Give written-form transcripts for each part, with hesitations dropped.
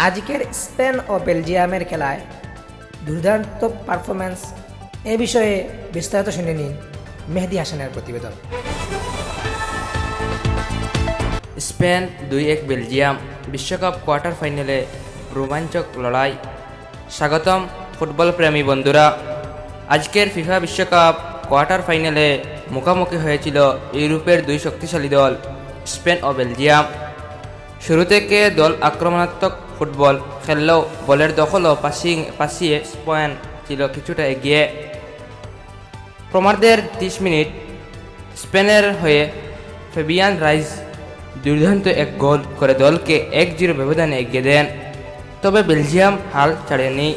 আজকের স্পেন ও বেলজিয়ামের খেলায় দুর্দান্ত পারফরম্যান্স এ বিষয়ে বিস্তারিত শুনে নিন মেহেদী হাসানের প্রতিবেদন। স্পেন 2-1 বেলজিয়াম বিশ্বকাপ কোয়ার্টার ফাইনালে রোমাঞ্চক লড়াই। স্বাগতম ফুটবল প্রেমী বন্ধুরা। আজকের ফিফা বিশ্বকাপ কোয়ার্টার ফাইনালে মুখোমুখি হয়েছিল ইউরোপের দুই শক্তিশালী দল স্পেন ও বেলজিয়াম। শুরু থেকে দল আক্রমণাত্মক ফুটবল খেললেও বলের দখল ও পাশিয়ে স্পেন ছিল কিছুটা এগিয়ে। প্রমাদের 30 মিনিট স্পেনের হয়ে ফেবিয়ান রাইজ দুর্দান্ত এক গোল করে দলকে 1-0 ব্যবধানে এগিয়ে দেন। তবে বেলজিয়াম হাল ছাড়েনি।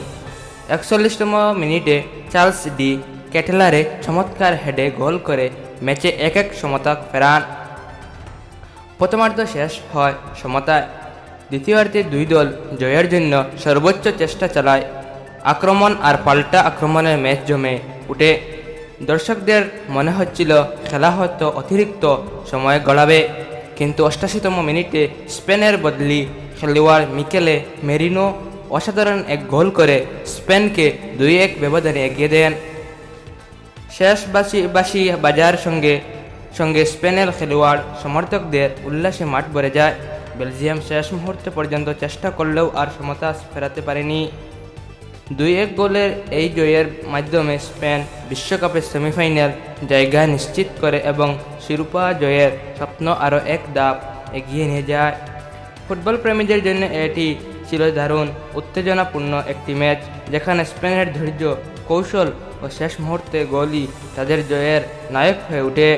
41তম মিনিটে চার্লস ডি কেটেলারে চমৎকার হেডে গোল করে ম্যাচে 1-1 সমতা ফেরান। প্রথমার্ধ শেষ হয় সমতায়। দ্বিতীয়ার্ধে দুই দল জয়ের জন্য সর্বোচ্চ চেষ্টা চালায়। আক্রমণ আর পাল্টা আক্রমণের ম্যাচ জমে উঠে। দর্শকদের মনে হচ্ছিল খেলা হয়তো অতিরিক্ত সময় গড়াবে, কিন্তু 88তম মিনিটে স্পেনের বদলি খেলোয়াড় মিকেলে মেরিনো অসাধারণ এক গোল করে স্পেনকে 2-1 ব্যবধানে এগিয়ে দেন। শেষ বাসি বাজার সঙ্গে স্পেনের খেলোয়াড় সমর্থকদের উল্লাসে মাঠ ভরে যায়। বেলজিয়াম শেষ মুহূর্তে পর্যন্ত চেষ্টা করলেও আর সমতা ফেরাতে পারেনি। 2-1 গোলের এই জয়ের মাধ্যমে স্পেন বিশ্বকাপের সেমিফাইনাল জায়গা নিশ্চিত করে এবং শিরোপা জয়ের স্বপ্ন আরও এক ধাপ এগিয়ে নিয়ে যায়। ফুটবল প্রেমীদের জন্য এটি ছিল দারুণ উত্তেজনাপূর্ণ একটি ম্যাচ, যেখানে স্পেনের ধৈর্য, কৌশল ও শেষ মুহূর্তে গোলই তাদের জয়ের নায়ক হয়ে ওঠে।